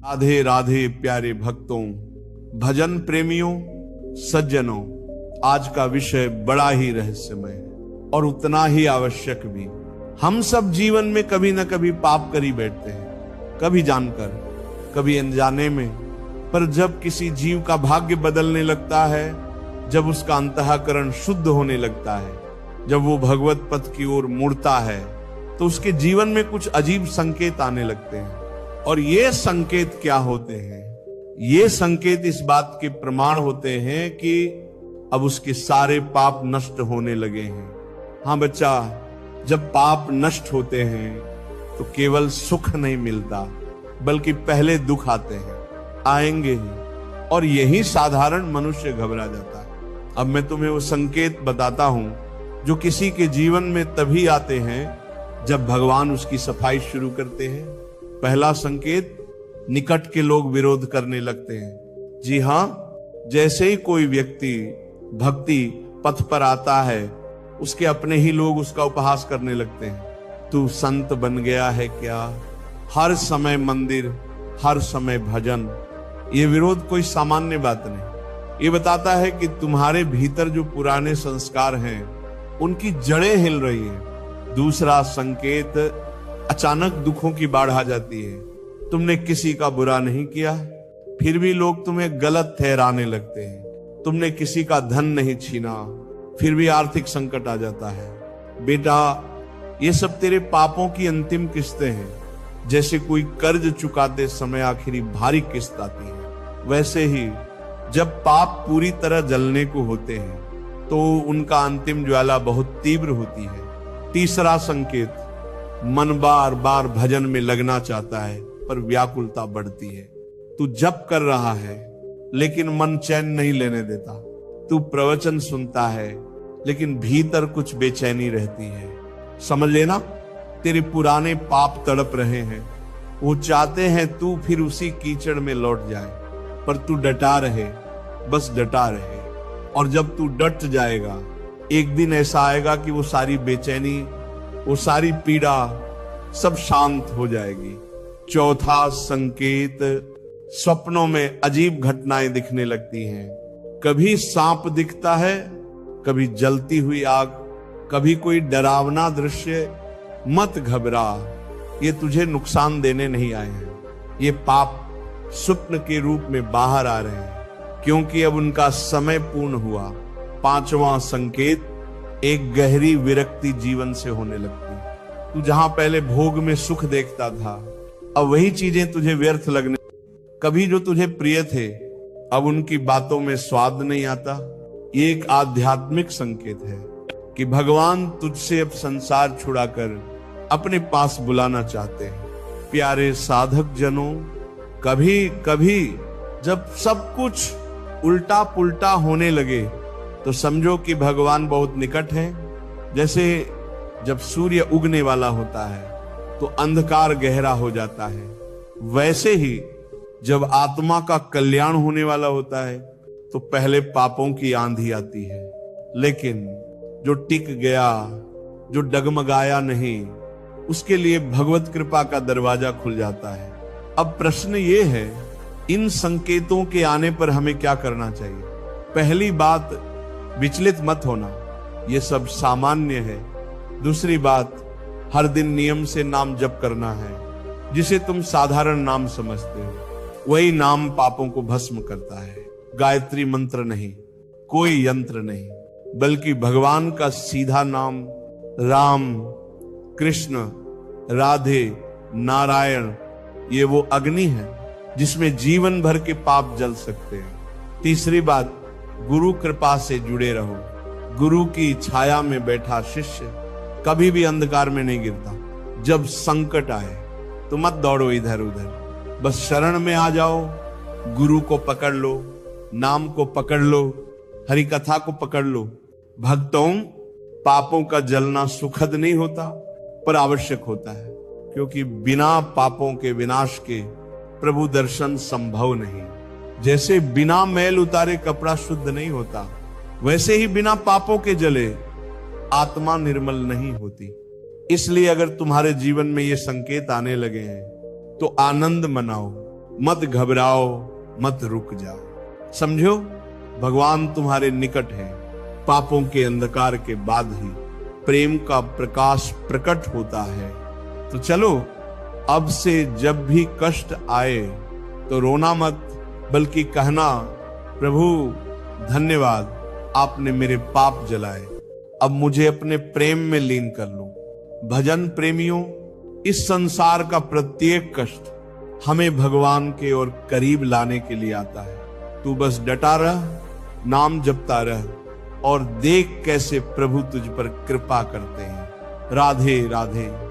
राधे राधे प्यारे भक्तों, भजन प्रेमियों, सज्जनों, आज का विषय बड़ा ही रहस्यमय है और उतना ही आवश्यक भी। हम सब जीवन में कभी न कभी पाप करी बैठते हैं, कभी जानकर, कभी अनजाने में। पर जब किसी जीव का भाग्य बदलने लगता है, जब उसका अंतःकरण शुद्ध होने लगता है, जब वो भगवत पथ की ओर मुड़ता है, तो उसके जीवन में कुछ अजीब संकेत आने लगते हैं। और ये संकेत क्या होते हैं? ये संकेत इस बात के प्रमाण होते हैं कि अब उसके सारे पाप नष्ट होने लगे हैं। हाँ बच्चा, जब पाप नष्ट होते हैं तो केवल सुख नहीं मिलता, बल्कि पहले दुख आते हैं, आएंगे ही, और यही साधारण मनुष्य घबरा जाता है। अब मैं तुम्हें वो संकेत बताता हूं जो किसी के जीवन में तभी आते हैं जब भगवान उसकी सफाई शुरू करते हैं। पहला संकेत, निकट के लोग विरोध करने लगते हैं। जी हां, जैसे ही कोई व्यक्ति भक्ति पथ पर आता है, उसके अपने ही लोग उसका उपहास करने लगते हैं। तू संत बन गया है क्या? हर समय मंदिर, हर समय भजन। ये विरोध कोई सामान्य बात नहीं। ये बताता है कि तुम्हारे भीतर जो पुराने संस्कार हैं, उनकी जड़ें हिल रही हैं। दूसरा संकेत, अचानक दुखों की बाढ़ आ जाती है। तुमने किसी का बुरा नहीं किया, फिर भी लोग तुम्हें गलत ठहराने लगते हैं। तुमने किसी का धन नहीं छीना, फिर भी आर्थिक संकट आ जाता है। बेटा, ये सब तेरे पापों की अंतिम किस्तें हैं। जैसे कोई कर्ज चुकाते समय आखिरी भारी किस्त आती है, वैसे ही जब पाप पूरी तरह जलने को होते हैं तो उनका अंतिम ज्वाला बहुत तीव्र होती है। तीसरा संकेत, मन बार बार भजन में लगना चाहता है, पर व्याकुलता बढ़ती है। तू जप कर रहा है, लेकिन मन चैन नहीं लेने देता। तू प्रवचन सुनता है, लेकिन भीतर कुछ बेचैनी रहती है। समझ लेना, तेरे पुराने पाप तड़प रहे हैं। वो चाहते हैं तू फिर उसी कीचड़ में लौट जाए, पर तू डटा रहे, बस डटा रहे। और जब तू डट जाएगा, एक दिन ऐसा आएगा कि वो सारी बेचैनी, वो सारी पीड़ा सब शांत हो जाएगी। चौथा संकेत, स्वप्नों में अजीब घटनाएं दिखने लगती हैं। कभी सांप दिखता है, कभी जलती हुई आग, कभी कोई डरावना दृश्य। मत घबरा, ये तुझे नुकसान देने नहीं आए हैं। ये पाप स्वप्न के रूप में बाहर आ रहे हैं, क्योंकि अब उनका समय पूर्ण हुआ। पांचवा संकेत, एक गहरी विरक्ति जीवन से होने लगती। तू जहां पहले भोग में सुख देखता था, अब वही चीजें तुझे व्यर्थ लगने। कभी जो तुझे प्रिय थे, अब उनकी बातों में स्वाद नहीं आता। ये एक आध्यात्मिक संकेत है कि भगवान तुझसे अब संसार छुड़ाकर अपने पास बुलाना चाहते हैं। प्यारे साधक जनों, कभी कभी जब सब कुछ उल्टा पुल्टा होने लगे तो समझो कि भगवान बहुत निकट है। जैसे जब सूर्य उगने वाला होता है तो अंधकार गहरा हो जाता है, वैसे ही जब आत्मा का कल्याण होने वाला होता है तो पहले पापों की आंधी आती है, लेकिन जो टिक गया, जो डगमगाया नहीं, उसके लिए भगवत कृपा का दरवाजा खुल जाता है। अब प्रश्न ये है, इन संकेतों के आने पर हमें क्या करना चाहिए? पहली बात, विचलित मत होना, ये सब सामान्य है। दूसरी बात, हर दिन नियम से नाम जप करना है। जिसे तुम साधारण नाम समझते हो, वही नाम पापों को भस्म करता है। गायत्री मंत्र नहीं, कोई यंत्र नहीं, बल्कि भगवान का सीधा नाम, राम, कृष्ण, राधे, नारायण, ये वो अग्नि है जिसमें जीवन भर के पाप जल सकते हैं। तीसरी बात, गुरु कृपा से जुड़े रहो। गुरु की छाया में बैठा शिष्य कभी भी अंधकार में नहीं गिरता। जब संकट आए तो मत दौड़ो इधर उधर, बस शरण में आ जाओ, गुरु को पकड़ लो, नाम को पकड़ लो, हरि कथा को पकड़ लो। भक्तों, पापों का जलना सुखद नहीं होता, पर आवश्यक होता है, क्योंकि बिना पापों के विनाश के प्रभु दर्शन संभव नहीं। जैसे बिना मैल उतारे कपड़ा शुद्ध नहीं होता, वैसे ही बिना पापों के जले आत्मा निर्मल नहीं होती। इसलिए अगर तुम्हारे जीवन में ये संकेत आने लगे हैं तो आनंद मनाओ, मत घबराओ, मत रुक जाओ। समझो, भगवान तुम्हारे निकट है। पापों के अंधकार के बाद ही प्रेम का प्रकाश प्रकट होता है। तो चलो, अब से जब भी कष्ट आए तो रोना मत, बल्कि कहना, प्रभु धन्यवाद, आपने मेरे पाप जलाए, अब मुझे अपने प्रेम में लीन कर लो। भजन प्रेमियों, इस संसार का प्रत्येक कष्ट हमें भगवान के और करीब लाने के लिए आता है। तू बस डटा रह, नाम जपता रह और देख कैसे प्रभु तुझ पर कृपा करते हैं। राधे राधे।